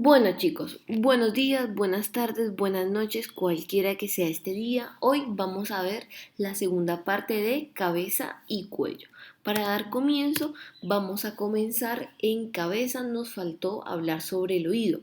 Bueno chicos, buenos días, buenas tardes, buenas noches, cualquiera que sea este día. Hoy vamos a ver la segunda parte de cabeza y cuello. Para dar comienzo, vamos a comenzar en cabeza. Nos faltó hablar sobre el oído.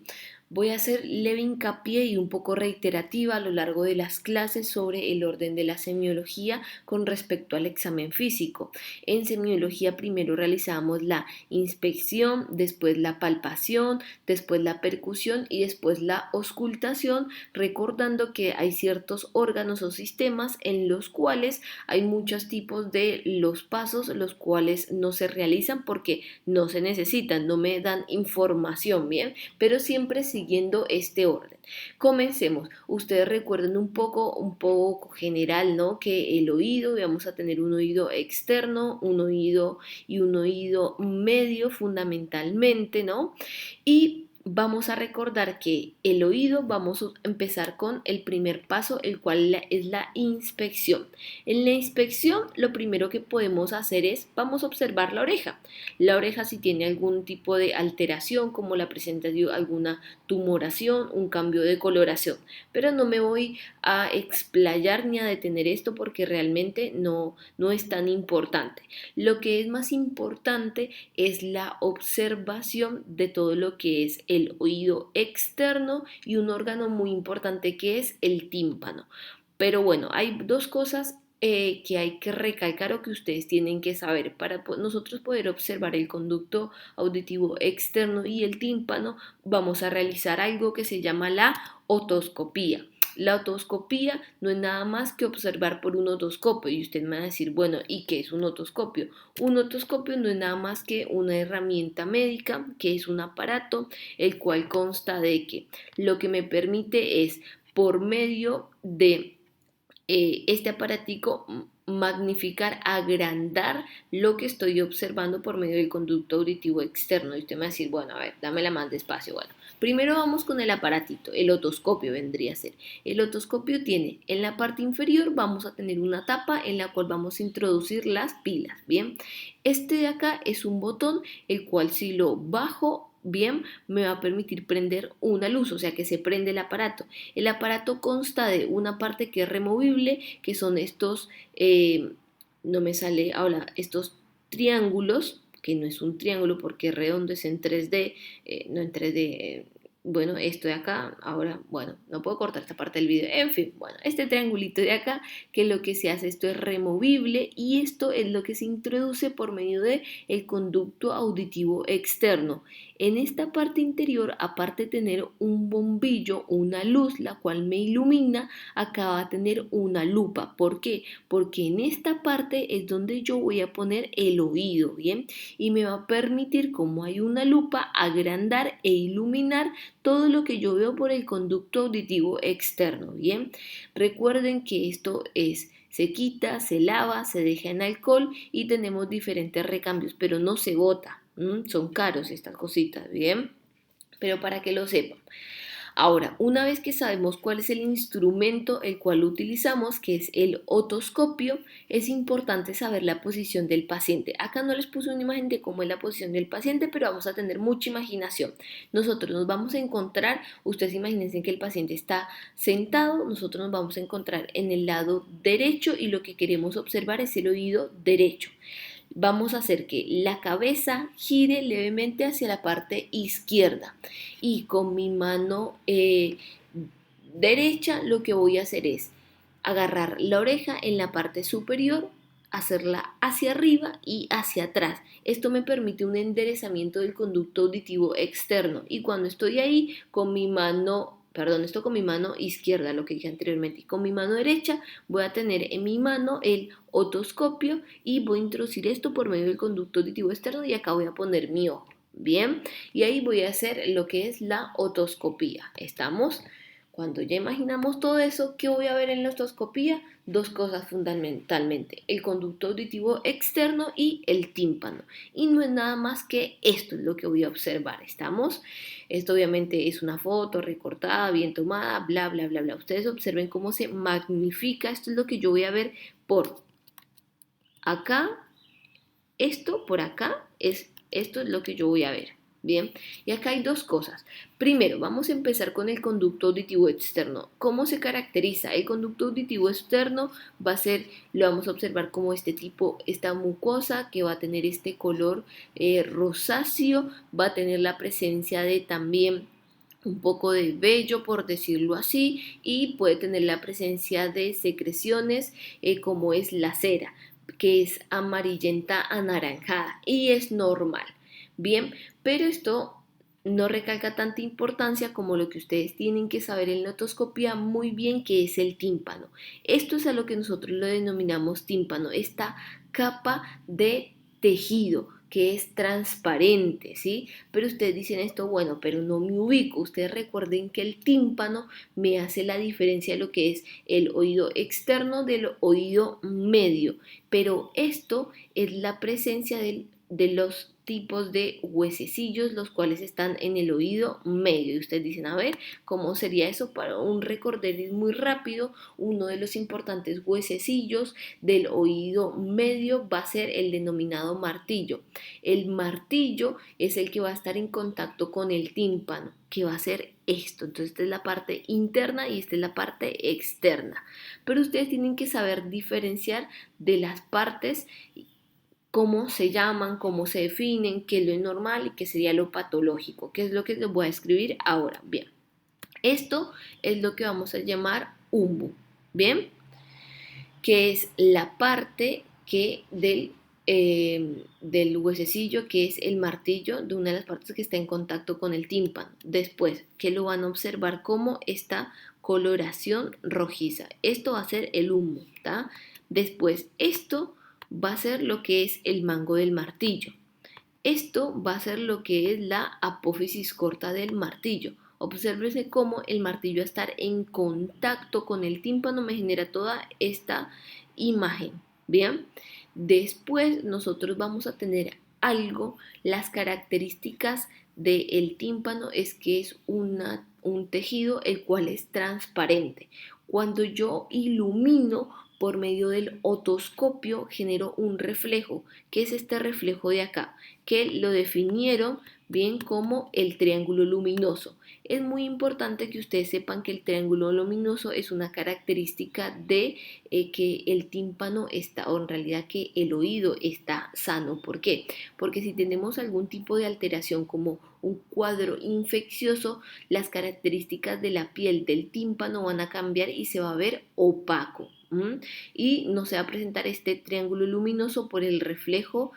Voy a hacer leve hincapié y un poco reiterativa a lo largo de las clases sobre el orden de la semiología con respecto al examen físico. En semiología primero realizamos la inspección, después la palpación, después la percusión y después la auscultación, recordando que hay ciertos órganos o sistemas en los cuales hay muchos tipos de los pasos, los cuales no se realizan porque no se necesitan, no me dan información, bien, pero siempre siguiendo este orden. Comencemos. Ustedes recuerden un poco general, ¿no? Que el oído, vamos a tener un oído externo, un oído y un oído medio fundamentalmente, ¿no? Y vamos a recordar que el oído, vamos a empezar con el primer paso, el cual es la inspección. En la inspección, lo primero que podemos hacer es, vamos a observar la oreja. La oreja si tiene algún tipo de alteración, como la presenta alguna tumoración, un cambio de coloración. Pero no me voy a explayar ni a detener esto porque realmente no es tan importante. Lo que es más importante es la observación de todo lo que es el oído externo y un órgano muy importante que es el tímpano. Pero bueno, hay dos cosas que hay que recalcar o que ustedes tienen que saber. Para nosotros poder observar el conducto auditivo externo y el tímpano, vamos a realizar algo que se llama la otoscopía. La otoscopía no es nada más que observar por un otoscopio y usted me va a decir, bueno, ¿y qué es un otoscopio? Un otoscopio no es nada más que una herramienta médica, que es un aparato, el cual consta de que lo que me permite es, por medio de este aparatico, magnificar, agrandar lo que estoy observando por medio del conducto auditivo externo. Y usted me va a decir, bueno, a ver, dámela más despacio. Bueno, primero vamos con el aparatito, el otoscopio vendría a ser. El otoscopio tiene en la parte inferior, vamos a tener una tapa en la cual vamos a introducir las pilas, ¿bien? Este de acá es un botón, el cual si lo bajo bien, me va a permitir prender una luz, o sea que se prende el aparato. El aparato consta de una parte que es removible, que son estos, no me sale ahora, estos triángulos, que no es un triángulo porque es redondo, es en 3D, no en 3D, bueno, esto de acá, ahora, bueno, no puedo cortar esta parte del video, en fin, bueno, este triangulito de acá, que lo que se hace, esto es removible y esto es lo que se introduce por medio de el conducto auditivo externo. En esta parte interior, aparte de tener un bombillo, una luz, la cual me ilumina, acá va a tener una lupa. ¿Por qué? Porque en esta parte es donde yo voy a poner el oído, ¿bien? Y me va a permitir, como hay una lupa, agrandar e iluminar todo lo que yo veo por el conducto auditivo externo, ¿bien? Recuerden que esto se quita, se lava, se deja en alcohol y tenemos diferentes recambios, pero no se bota. Son caros estas cositas, ¿bien? Pero para que lo sepan. Ahora, una vez que sabemos cuál es el instrumento el cual utilizamos, que es el otoscopio, es importante saber la posición del paciente. Acá no les puse una imagen de cómo es la posición del paciente, pero vamos a tener mucha imaginación. Nosotros nos vamos a encontrar, ustedes imagínense que el paciente está sentado, nosotros nos vamos a encontrar en el lado derecho y lo que queremos observar es el oído derecho. Vamos a hacer que la cabeza gire levemente hacia la parte izquierda y con mi mano derecha lo que voy a hacer es agarrar la oreja en la parte superior, hacerla hacia arriba y hacia atrás. Esto me permite un enderezamiento del conducto auditivo externo y cuando estoy ahí con mi mano, perdón, esto con mi mano izquierda, lo que dije anteriormente, y con mi mano derecha voy a tener en mi mano el otoscopio y voy a introducir esto por medio del conducto auditivo externo y acá voy a poner mi ojo. Bien, y ahí voy a hacer lo que es la otoscopía. ¿Estamos? Cuando ya imaginamos todo eso, ¿qué voy a ver en la otoscopía? Dos cosas fundamentalmente, el conducto auditivo externo y el tímpano. Y no es nada más que esto es lo que voy a observar, ¿estamos? Esto obviamente es una foto recortada, bien tomada, bla, bla, bla, bla. Ustedes observen cómo se magnifica, esto es lo que yo voy a ver por acá, esto por acá, esto es lo que yo voy a ver. Bien, y acá hay dos cosas. Primero, vamos a empezar con el conducto auditivo externo. ¿Cómo se caracteriza? El conducto auditivo externo va a ser, lo vamos a observar como este tipo, esta mucosa que va a tener este color rosáceo, va a tener la presencia de también un poco de vello, por decirlo así, y puede tener la presencia de secreciones como es la cera, que es amarillenta anaranjada y es normal. Bien, pero esto no recalca tanta importancia como lo que ustedes tienen que saber en la otoscopia muy bien, que es el tímpano. Esto es a lo que nosotros lo denominamos tímpano, esta capa de tejido que es transparente, ¿sí? Pero ustedes dicen esto, bueno, pero no me ubico. Ustedes recuerden que el tímpano me hace la diferencia de lo que es el oído externo del oído medio, pero esto es la presencia de los tipos de huesecillos, los cuales están en el oído medio. Y ustedes dicen, a ver, ¿cómo sería eso? Para un recorderis muy rápido, uno de los importantes huesecillos del oído medio va a ser el denominado martillo. El martillo es el que va a estar en contacto con el tímpano, que va a ser esto. Entonces, esta es la parte interna y esta es la parte externa. Pero ustedes tienen que saber diferenciar de las partes, cómo se llaman, cómo se definen, qué es lo normal y qué sería lo patológico, que es lo que les voy a escribir ahora. Bien, esto es lo que vamos a llamar umbo, bien, que es la parte que del huesecillo, que es el martillo, de una de las partes que está en contacto con el tímpano. Después, que lo van a observar como esta coloración rojiza. Esto va a ser el humo, ¿tá? Después, esto va a ser lo que es el mango del martillo. Esto va a ser lo que es la apófisis corta del martillo. Obsérvese cómo el martillo a estar en contacto con el tímpano me genera toda esta imagen. Bien, después nosotros vamos a tener algo, las características del tímpano es que es un tejido el cual es transparente. Cuando yo ilumino por medio del otoscopio genero un reflejo. ¿Qué es este reflejo de acá? Que lo definieron bien como el triángulo luminoso. Es muy importante que ustedes sepan que el triángulo luminoso es una característica de que el tímpano está, o en realidad que el oído está sano. ¿Por qué? Porque si tenemos algún tipo de alteración como un cuadro infeccioso, las características de la piel del tímpano van a cambiar y se va a ver opaco. Y no se va a presentar este triángulo luminoso por el reflejo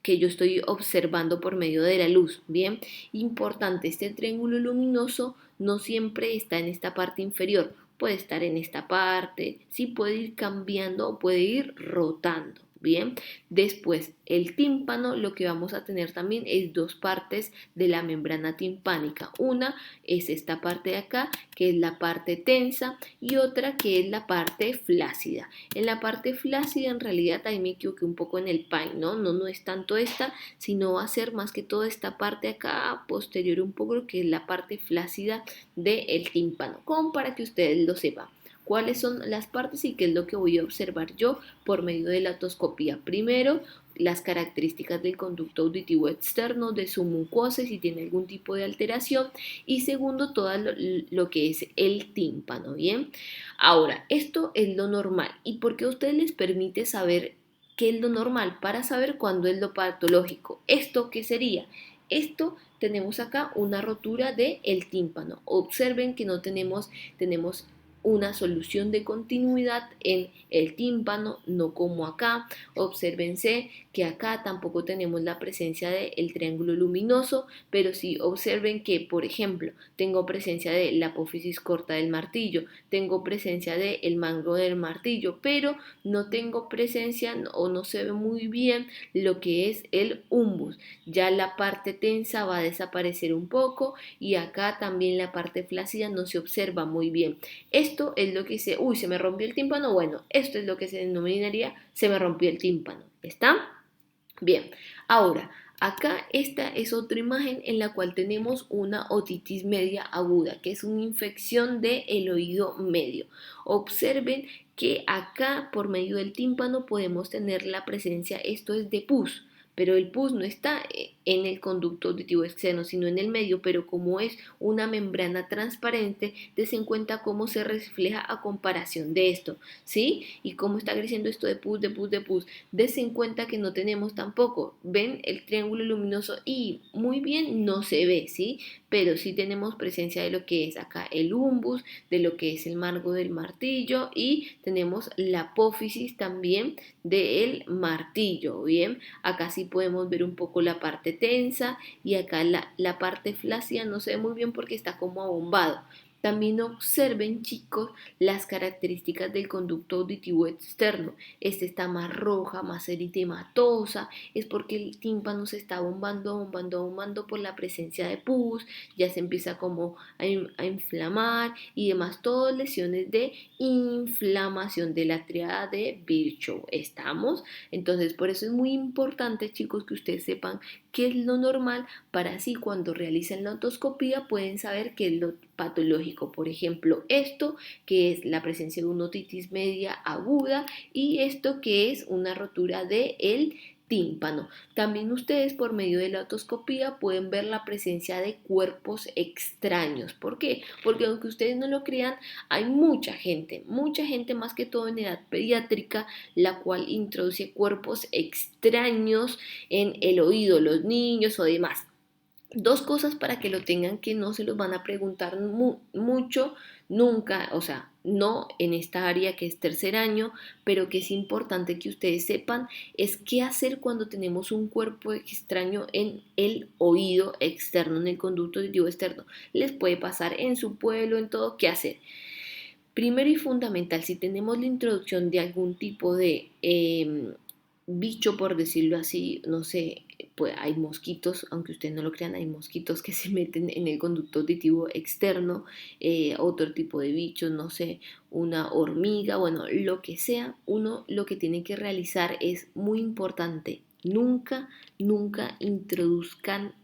que yo estoy observando por medio de la luz. Bien, importante, este triángulo luminoso no siempre está en esta parte inferior, puede estar en esta parte, sí puede ir cambiando o puede ir rotando. Bien, después el tímpano, lo que vamos a tener también es dos partes de la membrana timpánica. Una es esta parte de acá, que es la parte tensa, y otra que es la parte flácida. En la parte flácida en realidad ahí me equivoqué un poco en el pain, ¿no? No es tanto esta, sino va a ser más que todo esta parte acá posterior un poco, que es la parte flácida del tímpano, como para que ustedes lo sepan cuáles son las partes y qué es lo que voy a observar yo por medio de la otoscopía. Primero, las características del conducto auditivo externo, de su mucosa, si tiene algún tipo de alteración, y segundo, todo lo que es el tímpano, ¿bien? Ahora, esto es lo normal. ¿Y por qué a ustedes les permite saber qué es lo normal? Para saber cuándo es lo patológico. ¿Esto qué sería? Esto tenemos acá una rotura del tímpano. Observen que no tenemos una solución de continuidad en el tímpano, no como acá. Obsérvense que acá tampoco tenemos la presencia del triángulo luminoso, pero sí observen que, por ejemplo, tengo presencia de la apófisis corta del martillo, tengo presencia del mango del martillo, pero no tengo presencia o no se ve muy bien lo que es el humbus. Ya la parte tensa va a desaparecer un poco y acá también la parte flácida no se observa muy bien. Esto es lo que se me rompió el tímpano. Bueno, esto es lo que se denominaría se me rompió el tímpano. ¿Está? Bien. Ahora, acá esta es otra imagen en la cual tenemos una otitis media aguda, que es una infección del oído medio. Observen que acá por medio del tímpano podemos tener la presencia, esto es de pus, pero el pus no está en el conducto auditivo externo, sino en el medio, pero como es una membrana transparente, des en cuenta cómo se refleja a comparación de esto, ¿sí? Y cómo está creciendo esto de pus, de pus, de pus. Des en cuenta que no tenemos tampoco, ven el triángulo luminoso y muy bien no se ve, ¿sí? Pero sí tenemos presencia de lo que es acá el umbus, de lo que es el marco del martillo y tenemos la apófisis también del martillo, ¿bien? Acá sí podemos ver un poco la parte tensa y acá la parte flácida no se ve muy bien porque está como abombado. También observen, chicos, las características del conducto auditivo externo. Este está más roja, más eritematosa, es porque el tímpano se está bombando por la presencia de pus, ya se empieza como a inflamar y demás, todas lesiones de inflamación de la triada de Virchow. ¿Estamos? Entonces, por eso es muy importante, chicos, que ustedes sepan qué es lo normal para así cuando realicen la otoscopía pueden saber qué es lo patológico. Por ejemplo, esto que es la presencia de una otitis media aguda y esto que es una rotura del tímpano. También ustedes por medio de la otoscopía pueden ver la presencia de cuerpos extraños. ¿Por qué? Porque aunque ustedes no lo crean, hay mucha gente más que todo en edad pediátrica, la cual introduce cuerpos extraños en el oído, los niños o demás. Dos cosas para que lo tengan que no se los van a preguntar mucho, nunca, o sea, no en esta área que es tercer año, pero que es importante que ustedes sepan es qué hacer cuando tenemos un cuerpo extraño en el oído externo, en el conducto auditivo externo. Les puede pasar en su pueblo, en todo, ¿qué hacer? Primero y fundamental, si tenemos la introducción de algún tipo de bicho, por decirlo así, no sé, pues hay mosquitos, aunque ustedes no lo crean, hay mosquitos que se meten en el conducto auditivo externo, otro tipo de bichos, no sé, una hormiga, bueno, lo que sea, uno lo que tiene que realizar es muy importante, nunca introduzcan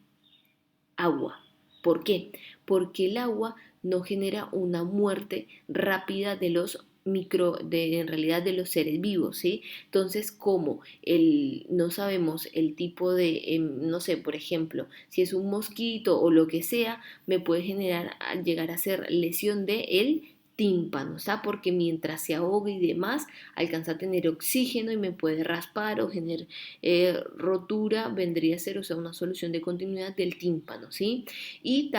agua. ¿Por qué? Porque el agua no genera una muerte rápida de los en realidad de los seres vivos, ¿sí? Entonces, como no sabemos el tipo de, no sé, por ejemplo, si es un mosquito o lo que sea, me puede llegar a ser lesión de el tímpano, ¿está? Porque mientras se ahoga y demás, alcanza a tener oxígeno y me puede raspar o generar rotura, vendría a ser, o sea, una solución de continuidad del tímpano, ¿sí? Y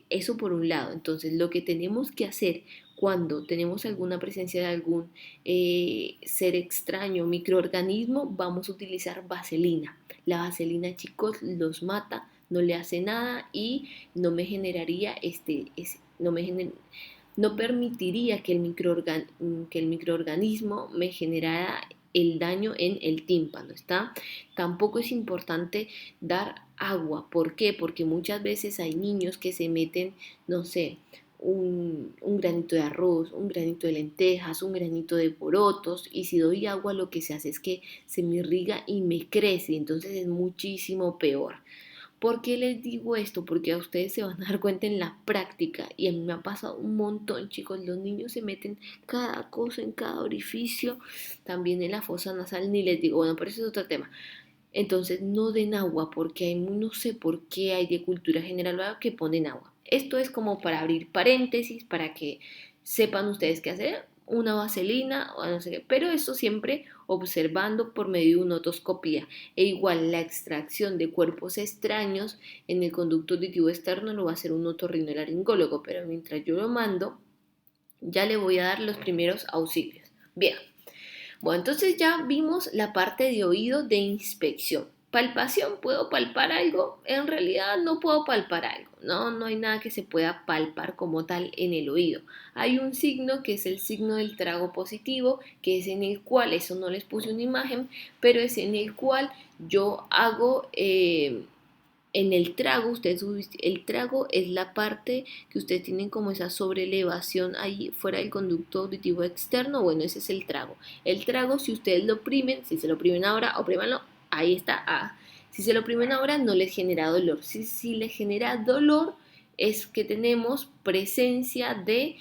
eso por un lado. Entonces, lo que tenemos que hacer cuando tenemos alguna presencia de algún ser extraño, microorganismo, vamos a utilizar vaselina. La vaselina, chicos, los mata, no le hace nada y no me generaría no permitiría que el microorganismo me generara el daño en el tímpano, ¿está? Tampoco es importante dar agua. ¿Por qué? Porque muchas veces hay niños que se meten, no sé, un granito de arroz, un granito de lentejas, un granito de porotos y si doy agua lo que se hace es que se me irriga y me crece, entonces es muchísimo peor. ¿Por qué les digo esto? Porque a ustedes se van a dar cuenta en la práctica y a mí me ha pasado un montón, chicos. Los niños se meten cada cosa en cada orificio, también en la fosa nasal, ni les digo, bueno, pero eso es otro tema. Entonces no den agua porque no sé por qué hay de cultura general que ponen agua. Esto es como para abrir paréntesis, para que sepan ustedes qué hacer, una vaselina o no sé qué, pero eso siempre observando por medio de una otoscopía. E igual la extracción de cuerpos extraños en el conducto auditivo externo lo va a hacer un otorrinolaringólogo, pero mientras yo lo mando, ya le voy a dar los primeros auxilios. Bien. Bueno, entonces ya vimos la parte de oído de inspección. Palpación, ¿puedo palpar algo? En realidad no puedo palpar algo, ¿no? No hay nada que se pueda palpar como tal en el oído. Hay un signo que es el signo del trago positivo, que es en el cual, eso no les puse una imagen, pero es en el cual yo hago en el trago, el trago es la parte que ustedes tienen como esa sobrelevación ahí fuera del conducto auditivo externo, bueno, ese es el trago. El trago, si ustedes lo oprimen, si se lo oprimen ahora, oprímanlo, ahí está. Si se lo oprimen ahora, no les genera dolor. Si les genera dolor, es que tenemos presencia de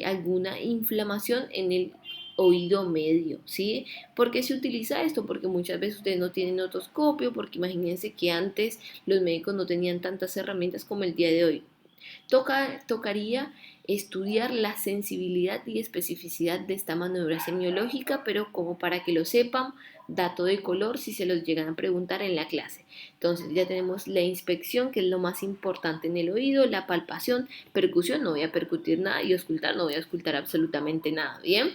alguna inflamación en el oído medio, ¿sí? ¿Por qué se utiliza esto? Porque muchas veces ustedes no tienen otoscopio, porque imagínense que antes los médicos no tenían tantas herramientas como el día de hoy. Tocaría estudiar la sensibilidad y especificidad de esta maniobra semiológica, pero como para que lo sepan, dato de color si se los llegan a preguntar en la clase. Entonces ya tenemos la inspección, que es lo más importante en el oído, la palpación, percusión, no voy a percutir nada, y auscultar, no voy a auscultar absolutamente nada, ¿bien?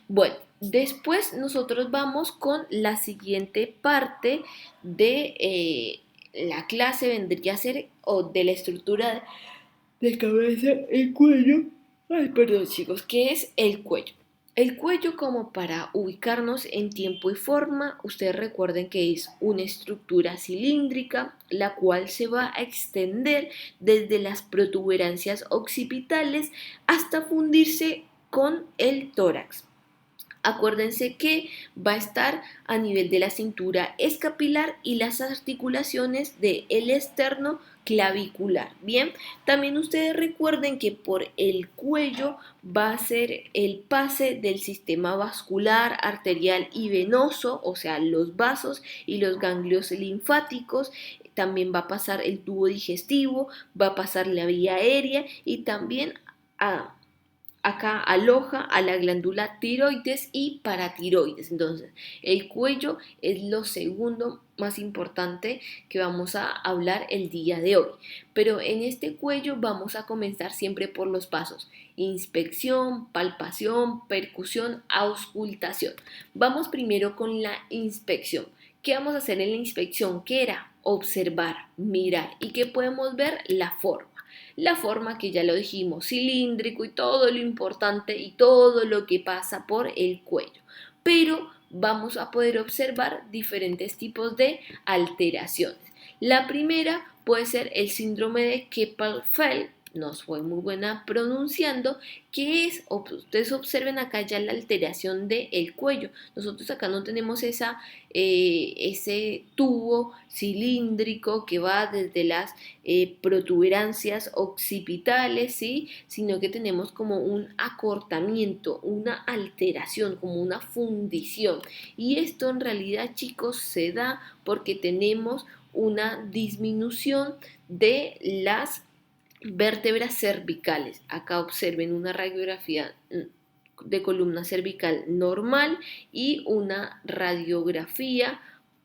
Bueno, después nosotros vamos con la siguiente parte de la clase, vendría a ser, o de la estructura de cabeza, el cuello. Ay, perdón chicos, ¿qué es el cuello? El cuello, como para ubicarnos en tiempo y forma, ustedes recuerden que es una estructura cilíndrica, la cual se va a extender desde las protuberancias occipitales hasta fundirse con el tórax. Acuérdense que va a estar a nivel de la cintura escapular y las articulaciones del externo clavicular. Bien, también ustedes recuerden que por el cuello va a ser el pase del sistema vascular, arterial y venoso, o sea, los vasos y los ganglios linfáticos. También va a pasar el tubo digestivo, va a pasar la vía aérea y también acá aloja a la glándula tiroides y paratiroides. Entonces, el cuello es lo segundo más importante que vamos a hablar el día de hoy. Pero en este cuello vamos a comenzar siempre por los pasos: inspección, palpación, percusión, auscultación. Vamos primero con la inspección. ¿Qué vamos a hacer en la inspección? ¿Qué era? Observar, mirar. ¿Y qué podemos ver? La forma. La forma, que ya lo dijimos, cilíndrico y todo lo importante y todo lo que pasa por el cuello. Pero vamos a poder observar diferentes tipos de alteraciones. La primera puede ser el síndrome de Klippel-Feil, no fue muy buena pronunciando, que es, ustedes observen acá ya la alteración del cuello. Nosotros acá no tenemos ese tubo cilíndrico que va desde las protuberancias occipitales, ¿sí? Sino que tenemos como un acortamiento, una alteración, como una fundición. Y esto en realidad, chicos, se da porque tenemos una disminución de las vértebras cervicales. Acá observen una radiografía de columna cervical normal y una radiografía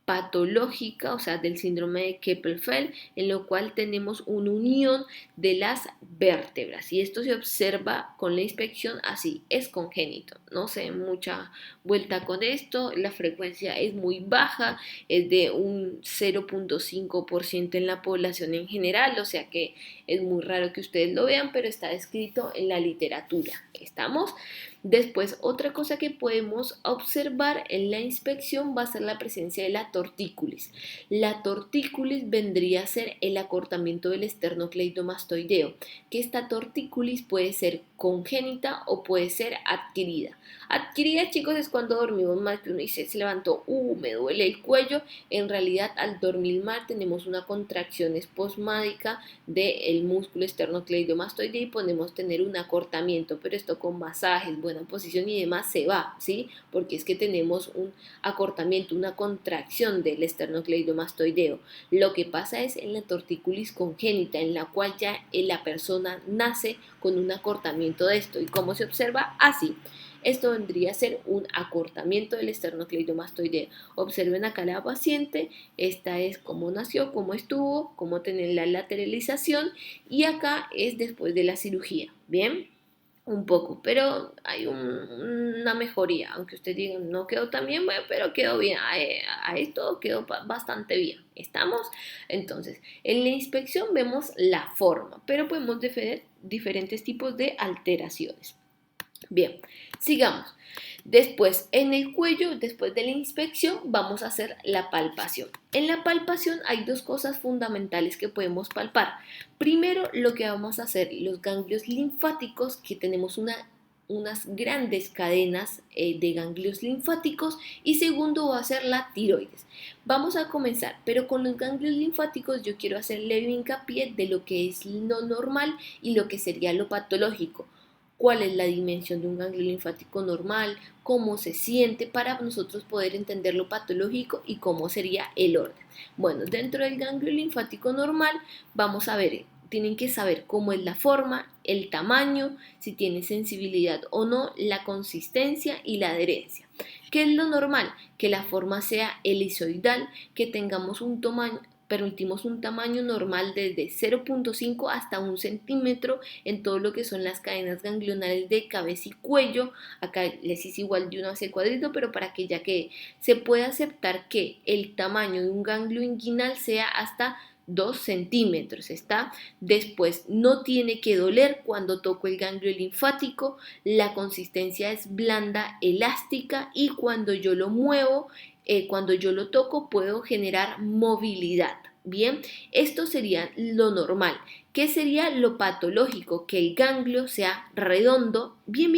patológica, o sea, del síndrome de Klippel-Feil, en lo cual tenemos una unión de las vértebras, y esto se observa con la inspección así, es congénito, no sé, mucha vuelta con esto, la frecuencia es muy baja, es de un 0.5% en la población en general, o sea que es muy raro que ustedes lo vean, pero está descrito en la literatura. ¿Estamos? Después, otra cosa que podemos observar en la inspección va a ser la presencia de la tortícolis. La tortícolis vendría a ser el acortamiento del esternocleidomastoideo, que esta tortícolis puede ser congénita o puede ser adquirida. Adquirida, chicos, es cuando dormimos mal, que uno dice, se levantó, me duele el cuello. En realidad, al dormir mal tenemos una contracción espasmádica del músculo esternocleidomastoideo y podemos tener un acortamiento, pero esto con masajes, buena posición y demás se va, ¿sí? Porque es que tenemos un acortamiento, una contracción del esternocleidomastoideo. Lo que pasa es en la tortícolis congénita, en la cual ya la persona nace con un acortamiento de esto. ¿Y cómo se observa? Así. Esto vendría a ser un acortamiento del esternocleidomastoideo. Observen acá la paciente, esta es cómo nació, cómo estuvo, cómo tener la lateralización, y acá es después de la cirugía. Bien, un poco, pero hay una mejoría, aunque ustedes digan no quedó tan bien, bueno, pero quedó bien, a esto quedó bastante bien. ¿Estamos? Entonces, en la inspección vemos la forma, pero podemos ver diferentes tipos de alteraciones. Bien, sigamos. Después, en el cuello, después de la inspección, vamos a hacer la palpación. En la palpación hay dos cosas fundamentales que podemos palpar. Primero, lo que vamos a hacer, los ganglios linfáticos, que tenemos unas grandes cadenas de ganglios linfáticos, y segundo va a ser la tiroides. Vamos a comenzar, pero con los ganglios linfáticos yo quiero hacerle hincapié de lo que es lo normal y lo que sería lo patológico. cuál es la dimensión de un ganglio linfático normal, cómo se siente para nosotros poder entender lo patológico y cómo sería el orden. Bueno, dentro del ganglio linfático normal vamos a ver, tienen que saber cómo es la forma, el tamaño, si tiene sensibilidad o no, la consistencia y la adherencia. ¿Qué es lo normal? Que la forma sea elisoidal, que tengamos permitimos un tamaño normal desde 0.5 hasta 1 centímetro en todo lo que son las cadenas ganglionales de cabeza y cuello. Acá les hice igual de uno hacia el cuadrito, pero para que ya quede, se puede aceptar que el tamaño de un ganglio inguinal sea hasta 2 centímetros, ¿está? Después, no tiene que doler cuando toco el ganglio linfático, la consistencia es blanda, elástica y cuando yo lo muevo, cuando yo lo toco, puedo generar movilidad. Bien, esto sería lo normal. ¿Qué sería lo patológico? Que el ganglio sea redondo, bien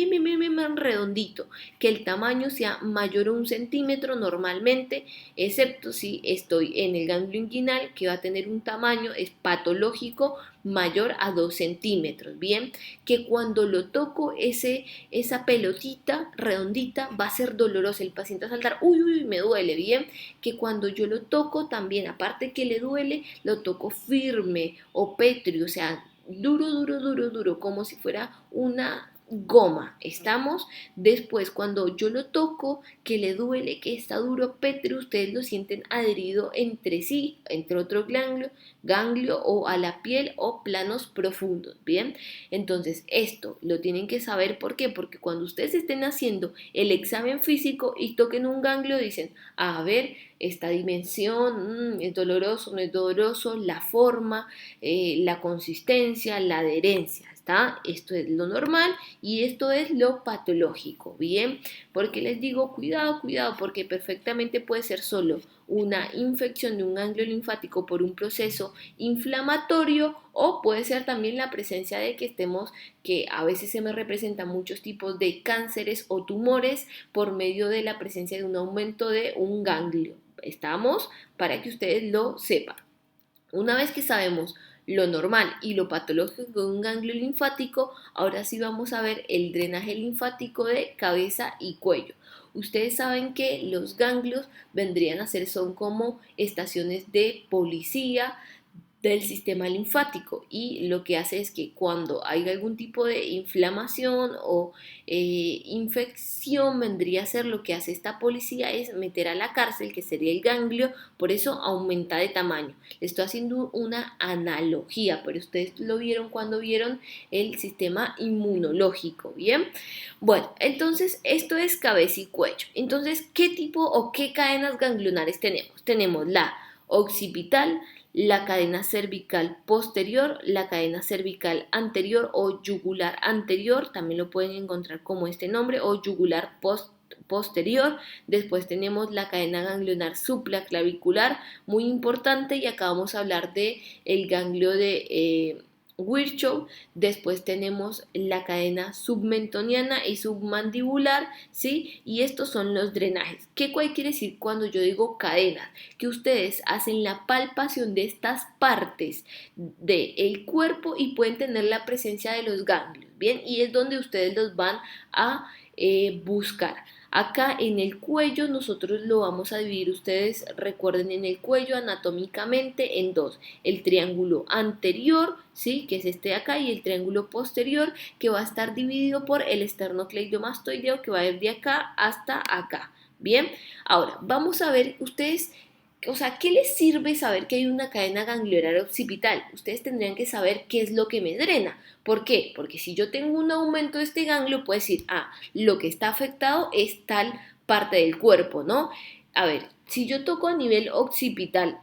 redondito, que el tamaño sea mayor a 1 centímetro normalmente, excepto si estoy en el ganglio inguinal, que va a tener un tamaño, es patológico, mayor a 2 centímetros, bien, que cuando lo toco esa pelotita redondita va a ser dolorosa, el paciente va a saltar, uy, me duele, bien, que cuando yo lo toco también, aparte que le duele, lo toco firme o pétreo, o sea, duro, como si fuera una goma, ¿estamos? Después, cuando yo lo toco, que le duele, que está duro, pétreo, ustedes lo sienten adherido entre sí, entre otro ganglio o a la piel o planos profundos, ¿bien? Entonces, esto lo tienen que saber, ¿por qué? Porque cuando ustedes estén haciendo el examen físico y toquen un ganglio, dicen, a ver, esta dimensión, es doloroso, no es doloroso, la forma, la consistencia, la adherencia, ¿está? Esto es lo normal y esto es lo patológico, ¿bien? Porque les digo, cuidado, porque perfectamente puede ser solo una infección de un ganglio linfático por un proceso inflamatorio o puede ser también la presencia de que a veces se me representan muchos tipos de cánceres o tumores por medio de la presencia de un aumento de un ganglio. ¿Estamos? Para que ustedes lo sepan. Una vez que sabemos lo normal y lo patológico de un ganglio linfático, ahora sí vamos a ver el drenaje linfático de cabeza y cuello. Ustedes saben que los ganglios vendrían a ser, son como estaciones de policía del sistema linfático y lo que hace es que cuando hay algún tipo de inflamación o infección vendría a ser lo que hace esta policía es meter a la cárcel, que sería el ganglio, por eso aumenta de tamaño. Le estoy haciendo una analogía, pero ustedes lo vieron cuando vieron el sistema inmunológico, ¿bien? Bueno, entonces esto es cabeza y cuello. Entonces, ¿qué tipo o qué cadenas ganglionares tenemos? Tenemos la occipital, la cadena cervical posterior, la cadena cervical anterior o yugular anterior, también lo pueden encontrar como este nombre, o yugular posterior. Después tenemos la cadena ganglionar supraclavicular, muy importante, y acá vamos a hablar de el ganglio de Virchow. Después tenemos la cadena submentoniana y submandibular, ¿sí? Y estos son los drenajes. ¿Qué quiere decir cuando yo digo cadenas? Que ustedes hacen la palpación de estas partes del cuerpo y pueden tener la presencia de los ganglios, ¿bien? Y es donde ustedes los van a buscar. Acá en el cuello nosotros lo vamos a dividir, ustedes recuerden, en el cuello anatómicamente en dos, el triángulo anterior, ¿sí? Que es este de acá, y el triángulo posterior, que va a estar dividido por el esternocleidomastoideo, que va de acá hasta acá. Bien, ahora vamos a ver ustedes, o sea, ¿qué les sirve saber que hay una cadena ganglionar occipital? Ustedes tendrían que saber qué es lo que me drena. ¿Por qué? Porque si yo tengo un aumento de este ganglio, puedo decir, lo que está afectado es tal parte del cuerpo, ¿no? A ver, si yo toco a nivel occipital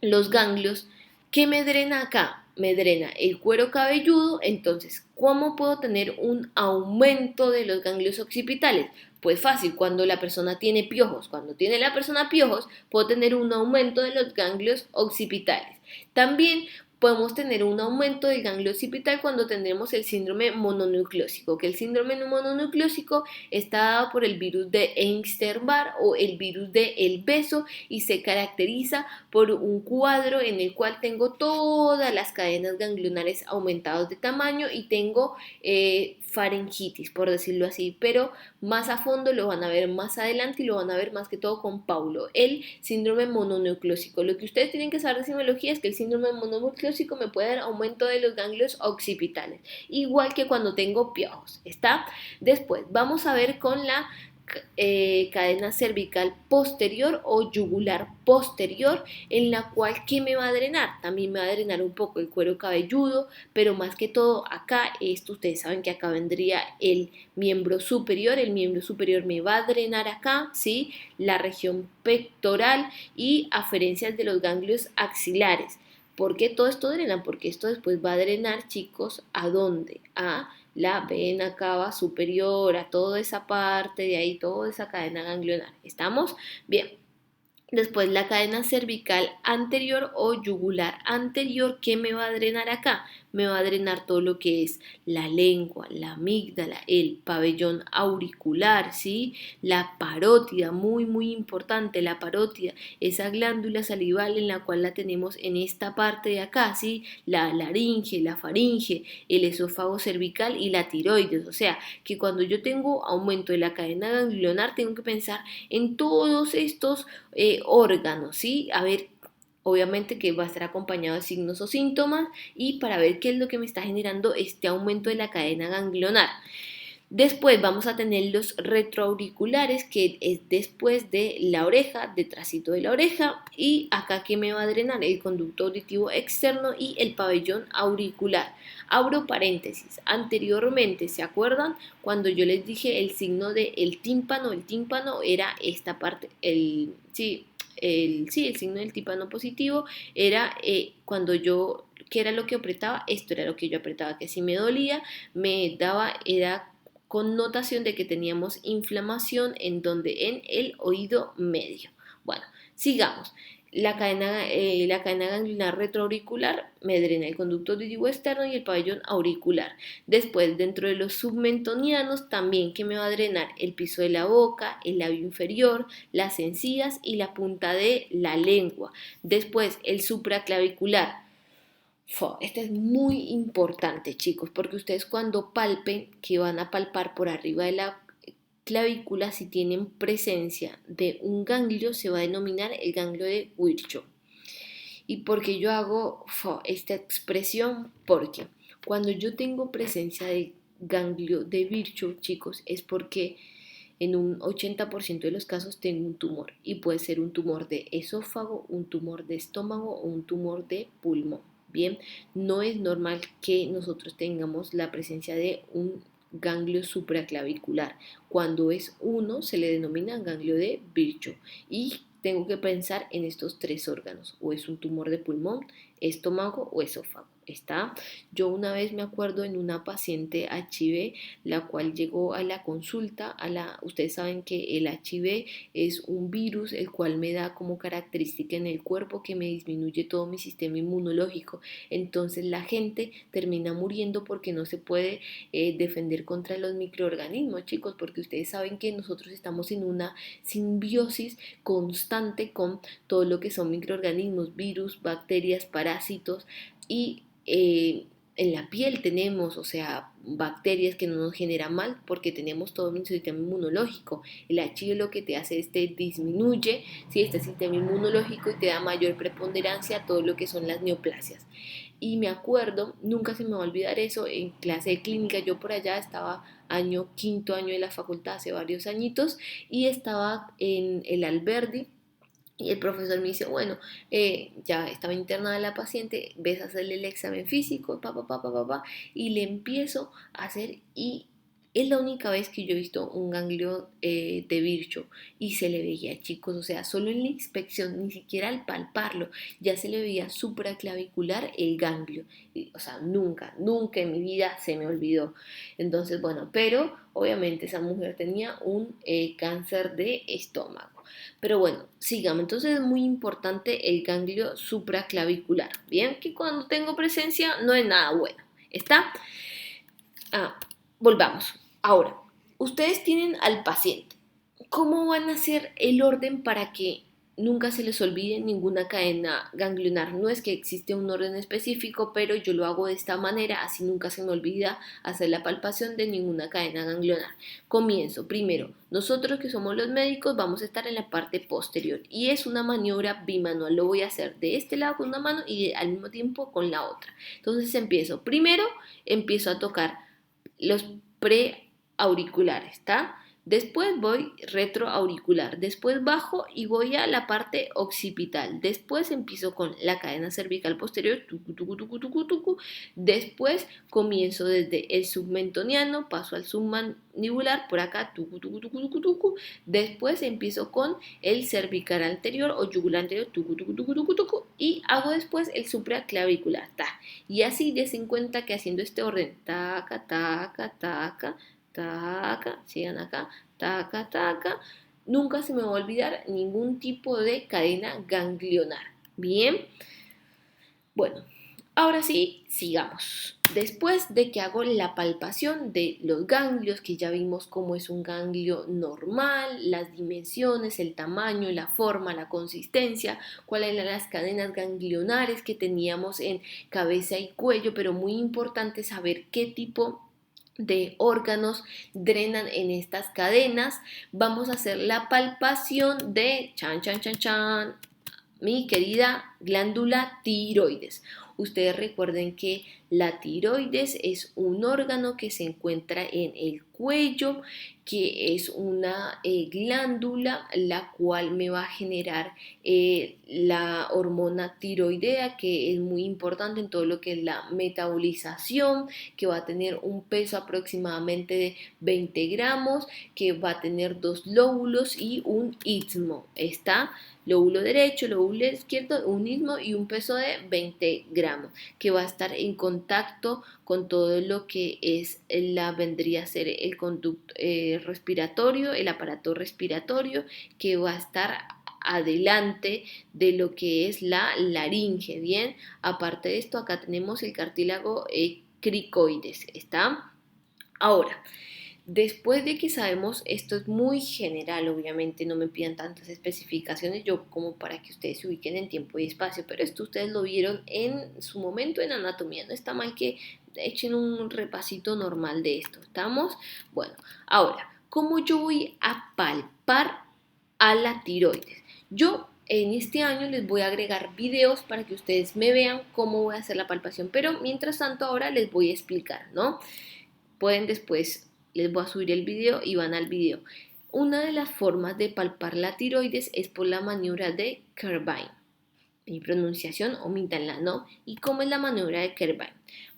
los ganglios, ¿qué me drena acá? Me drena el cuero cabelludo. Entonces, ¿cómo puedo tener un aumento de los ganglios occipitales? Pues fácil, cuando la persona tiene piojos. Cuando tiene la persona piojos, puedo tener un aumento de los ganglios occipitales. También Podemos tener un aumento del ganglio occipital cuando tendremos el síndrome mononucleósico, que el síndrome mononucleósico está dado por el virus de Epstein-Barr o el virus de El Beso y se caracteriza por un cuadro en el cual tengo todas las cadenas ganglionares aumentadas de tamaño y tengo faringitis, por decirlo así, pero más a fondo lo van a ver más adelante y lo van a ver más que todo con Paulo, el síndrome mononucleósico. Lo que ustedes tienen que saber de simbología es que el síndrome mononucleósico me puede dar aumento de los ganglios occipitales, igual que cuando tengo piojos, ¿está? Después vamos a ver con la cadena cervical posterior o yugular posterior, en la cual ¿qué me va a drenar? También me va a drenar un poco el cuero cabelludo, pero más que todo acá, esto ustedes saben que acá vendría el miembro superior me va a drenar acá, ¿sí? La región pectoral y aferencias de los ganglios axilares. ¿Por qué todo esto drena? Porque esto después va a drenar, chicos, ¿a dónde? A la vena cava superior, a toda esa parte de ahí, toda esa cadena ganglionar. ¿Estamos? Bien. Después la cadena cervical anterior o yugular anterior, ¿qué me va a drenar acá? Me va a drenar todo lo que es la lengua, la amígdala, el pabellón auricular, ¿sí? La parótida, muy muy importante, la parótida, esa glándula salival en la cual la tenemos en esta parte de acá, ¿sí? La laringe, la faringe, el esófago cervical y la tiroides, o sea, que cuando yo tengo aumento de la cadena ganglionar tengo que pensar en todos estos órganos, ¿sí? A ver, obviamente que va a estar acompañado de signos o síntomas y para ver qué es lo que me está generando este aumento de la cadena ganglionar. Después vamos a tener los retroauriculares, que es después de la oreja, detrásito de la oreja, y acá que me va a drenar el conducto auditivo externo y el pabellón auricular. Abro paréntesis, anteriormente, ¿se acuerdan? Cuando yo les dije el signo del tímpano, el tímpano era esta parte, el signo del tímpano positivo era cuando yo, ¿qué era lo que apretaba? Esto era lo que yo apretaba, que si me dolía, me daba, era connotación de que teníamos inflamación en donde en el oído medio. Bueno, sigamos. La cadena ganglionar retroauricular me drena el conducto auditivo externo y el pabellón auricular. Después, dentro de los submentonianos, también que me va a drenar el piso de la boca, el labio inferior, las encías y la punta de la lengua. Después, el supraclavicular. Este es muy importante, chicos, porque ustedes cuando palpen, que van a palpar por arriba de la clavícula, si tienen presencia de un ganglio, se va a denominar el ganglio de Virchow. ¿Y por qué yo hago esta expresión? Porque cuando yo tengo presencia de ganglio de Virchow, chicos, es porque en un 80% de los casos tengo un tumor y puede ser un tumor de esófago, un tumor de estómago o un tumor de pulmón. Bien, no es normal que nosotros tengamos la presencia de un ganglio supraclavicular. Cuando es uno se le denomina ganglio de Virchow y tengo que pensar en estos tres órganos, o es un tumor de pulmón, estómago o esófago. ¿Está? Yo una vez me acuerdo en una paciente HIV, la cual llegó a la consulta, ustedes saben que el HIV es un virus el cual me da como característica en el cuerpo que me disminuye todo mi sistema inmunológico. Entonces la gente termina muriendo porque no se puede defender contra los microorganismos, chicos, porque ustedes saben que nosotros estamos en una simbiosis constante con todo lo que son microorganismos, virus, bacterias, parásitos y en la piel tenemos, o sea, bacterias que no nos generan mal porque tenemos todo un sistema inmunológico. El HIV lo que te hace es te disminuye, ¿sí? Este sistema inmunológico y te da mayor preponderancia a todo lo que son las neoplasias. Y me acuerdo, nunca se me va a olvidar eso, en clase de clínica, yo por allá estaba quinto año de la facultad hace varios añitos y estaba en el Alberdi. Y el profesor me dice, bueno, ya estaba internada la paciente, ves a hacerle el examen físico, y le empiezo a hacer y es la única vez que yo he visto un ganglio de Virchow y se le veía, chicos, o sea, solo en la inspección, ni siquiera al palparlo, ya se le veía supraclavicular el ganglio. O sea, nunca, nunca en mi vida se me olvidó. Entonces, bueno, pero obviamente esa mujer tenía un cáncer de estómago. Pero bueno, sigamos. Entonces es muy importante el ganglio supraclavicular. Bien, que cuando tengo presencia no es nada bueno. ¿Está? Volvamos. Ahora, ustedes tienen al paciente. ¿Cómo van a hacer el orden para que nunca se les olvide ninguna cadena ganglionar? No es que existe un orden específico, pero yo lo hago de esta manera, así nunca se me olvida hacer la palpación de ninguna cadena ganglionar. Comienzo. Primero, nosotros que somos los médicos vamos a estar en la parte posterior y es una maniobra bimanual. Lo voy a hacer de este lado con una mano y al mismo tiempo con la otra. Entonces empiezo. Primero empiezo a tocar los preauriculares, ¿está? Después voy retroauricular, después bajo y voy a la parte occipital. Después empiezo con la cadena cervical posterior, tucu, tucu, tucu, tucu, tucu. Después comienzo desde el submentoniano, paso al submandibular, por acá, tucu, tucu, tucu, tucu, tucu. Después empiezo con el cervical anterior o yugular anterior, tucu, tucu, tucu, tucu, tucu. Y hago después el supraclavicular, ta. Y así des en cuenta que haciendo este orden, taca, taca, taca, taca, sigan acá, taca, taca, nunca se me va a olvidar ningún tipo de cadena ganglionar. Bien, bueno, ahora sí, sigamos. Después de que hago la palpación de los ganglios, que ya vimos cómo es un ganglio normal, las dimensiones, el tamaño, la forma, la consistencia, cuáles eran las cadenas ganglionares que teníamos en cabeza y cuello, pero muy importante saber qué tipo de órganos drenan en estas cadenas. Vamos a hacer la palpación de chan, chan, chan, chan, mi querida glándula tiroides. Ustedes recuerden que la tiroides es un órgano que se encuentra en el cuello, que es una glándula la cual me va a generar la hormona tiroidea, que es muy importante en todo lo que es la metabolización, que va a tener un peso aproximadamente de 20 gramos, que va a tener 2 lóbulos y un istmo. ¿Está? Lóbulo derecho, lóbulo izquierdo, un istmo y un peso de 20 gramos, que va a estar en contacto con todo lo que es vendría a ser el conducto respiratorio, el aparato respiratorio, que va a estar adelante de lo que es la laringe. Bien, aparte de esto, acá tenemos el cartílago cricoides. ¿Está? Ahora, después de que sabemos, esto es muy general, obviamente no me pidan tantas especificaciones yo como para que ustedes se ubiquen en tiempo y espacio, pero esto ustedes lo vieron en su momento en anatomía, no está mal que echen un repasito normal de esto, ¿estamos? Bueno, ahora, ¿cómo yo voy a palpar a la tiroides? Yo en este año les voy a agregar videos para que ustedes me vean cómo voy a hacer la palpación, pero mientras tanto ahora les voy a explicar, ¿no? Pueden después, les voy a subir el video y van al video. Una de las formas de palpar la tiroides es por la maniobra de Kirby. Mi pronunciación, omítanla, ¿no? ¿Y cómo es la maniobra de Kirby?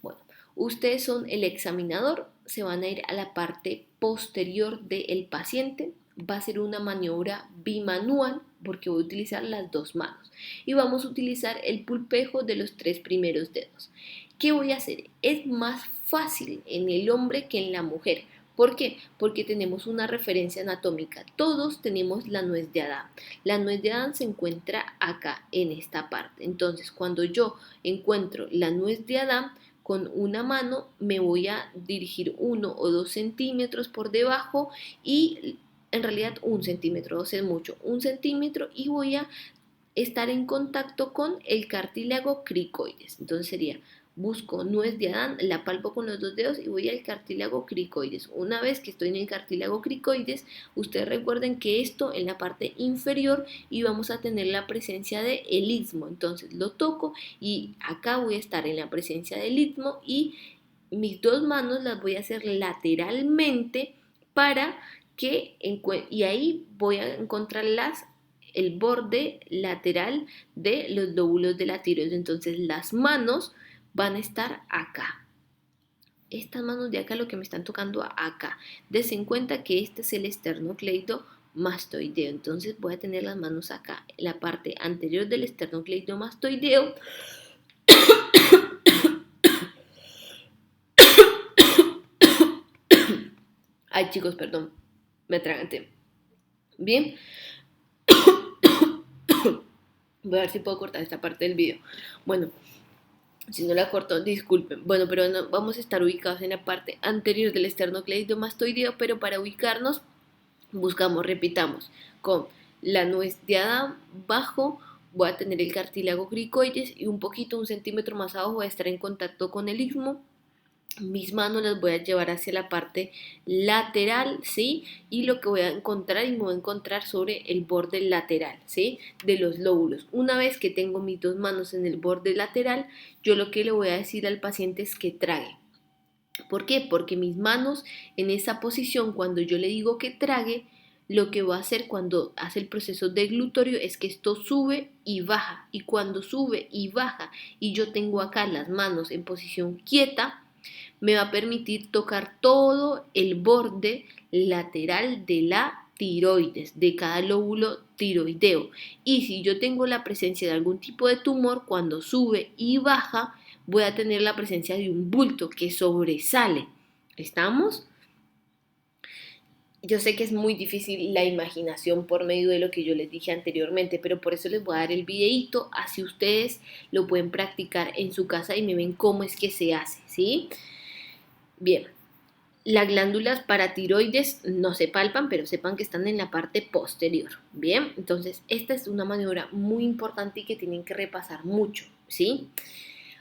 Bueno, ustedes son el examinador, se van a ir a la parte posterior del paciente. Va a ser una maniobra bimanual porque voy a utilizar las dos manos. Y vamos a utilizar el pulpejo de los 3 primeros dedos. ¿Qué voy a hacer? Es más fácil en el hombre que en la mujer. ¿Por qué? Porque tenemos una referencia anatómica. Todos tenemos la nuez de Adán. La nuez de Adán se encuentra acá, en esta parte. Entonces, cuando yo encuentro la nuez de Adán, con una mano me voy a dirigir 1 o 2 centímetros por debajo y en realidad 1 centímetro, 2 es mucho, 1 centímetro y voy a estar en contacto con el cartílago cricoides. Entonces sería, busco nuez de Adán, la palpo con los 2 dedos y voy al cartílago cricoides. Una vez que estoy en el cartílago cricoides, ustedes recuerden que esto en la parte inferior y vamos a tener la presencia del istmo. Entonces lo toco y acá voy a estar en la presencia del istmo y mis 2 manos las voy a hacer lateralmente para que y ahí voy a encontrar el borde lateral de los lóbulos de la tiroides. Entonces las manos van a estar acá. Estas manos de acá lo que me están tocando acá. Des en cuenta que este es el esternocleidomastoideo. Entonces voy a tener las manos acá, en la parte anterior del esternocleidomastoideo. Ay chicos, perdón, me atraganté. Bien, Voy a ver si puedo cortar esta parte del video. Bueno, si no la corto, disculpen. Bueno, pero no, vamos a estar ubicados en la parte anterior del esternocleidomastoideo, pero para ubicarnos, buscamos, repitamos, con la nuez de Adán bajo, voy a tener el cartílago cricoides y un poquito, 1 centímetro más abajo, voy a estar en contacto con el istmo. Mis manos las voy a llevar hacia la parte lateral, ¿sí? Y lo que voy a encontrar, y me voy a encontrar sobre el borde lateral, ¿sí? De los lóbulos. Una vez que tengo mis dos manos en el borde lateral, yo lo que le voy a decir al paciente es que trague. ¿Por qué? Porque mis manos en esa posición, cuando yo le digo que trague, lo que va a hacer cuando hace el proceso deglutorio es que esto sube y baja. Y cuando sube y baja y yo tengo acá las manos en posición quieta, me va a permitir tocar todo el borde lateral de la tiroides, de cada lóbulo tiroideo. Y si yo tengo la presencia de algún tipo de tumor, cuando sube y baja, voy a tener la presencia de un bulto que sobresale. ¿Estamos? Yo sé que es muy difícil la imaginación por medio de lo que yo les dije anteriormente, pero por eso les voy a dar el videito, así ustedes lo pueden practicar en su casa y me ven cómo es que se hace, ¿sí? Bien, las glándulas paratiroides no se palpan, pero sepan que están en la parte posterior. Bien, entonces esta es una maniobra muy importante y que tienen que repasar mucho, ¿sí?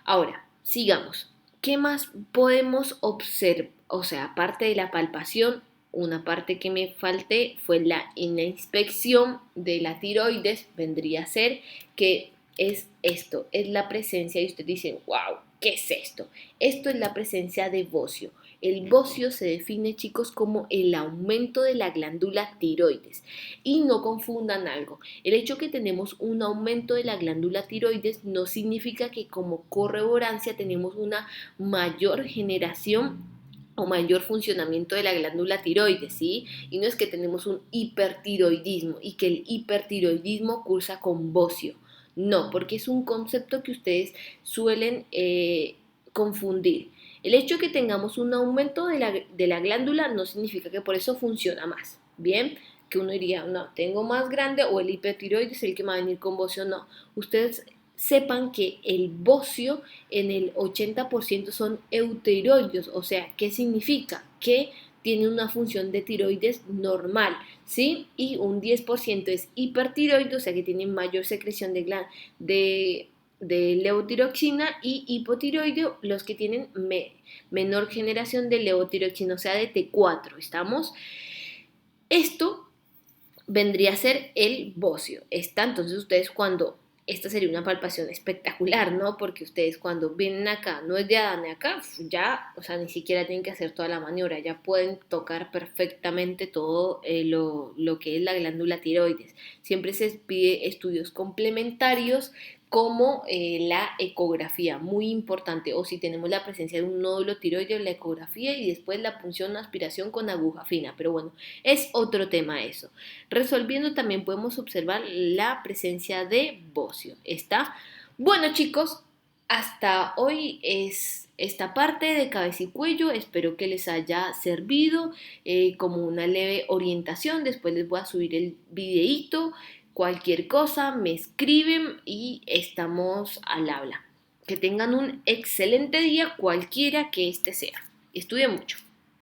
Ahora, sigamos. ¿Qué más podemos observar? O sea, aparte de la palpación, una parte que me falté fue en la inspección de la tiroides, vendría a ser que es esto, es la presencia, y ustedes dicen, wow, ¿qué es esto? Esto es la presencia de bocio. El bocio se define, chicos, como el aumento de la glándula tiroides. Y no confundan algo. El hecho que tenemos un aumento de la glándula tiroides no significa que como corroborancia tenemos una mayor generación o mayor funcionamiento de la glándula tiroides, ¿sí? Y no es que tenemos un hipertiroidismo y que el hipertiroidismo cursa con bocio. No, porque es un concepto que ustedes suelen confundir. El hecho de que tengamos un aumento de la glándula no significa que por eso funciona más, ¿bien? Que uno diría, no, tengo más grande o el hipertiroides es el que va a venir con bocio, no. Ustedes sepan que el bocio en el 80% son eutiroides, o sea, ¿qué significa? Que tiene una función de tiroides normal, ¿sí? Y un 10% es hipertiroide, o sea, que tiene mayor secreción de levotiroxina, y hipotiroideo, los que tienen menor generación de levotiroxina, o sea, de T4, ¿estamos? Esto vendría a ser el bocio. Entonces ustedes cuando, esta sería una palpación espectacular, ¿no? Porque ustedes cuando vienen acá, no es de Adán de acá, ya, o sea, ni siquiera tienen que hacer toda la maniobra, ya pueden tocar perfectamente todo lo que es la glándula tiroides. Siempre se pide estudios complementarios como la ecografía, muy importante, o si tenemos la presencia de un nódulo tiroideo, la ecografía y después la punción o aspiración con aguja fina, pero bueno, es otro tema eso. Resolviendo también podemos observar la presencia de bocio. ¿Está? Bueno, chicos, hasta hoy es esta parte de cabeza y cuello. Espero que les haya servido como una leve orientación. Después les voy a subir el videíto. Cualquier cosa me escriben y estamos al habla. Que tengan un excelente día, cualquiera que este sea. Estudien mucho.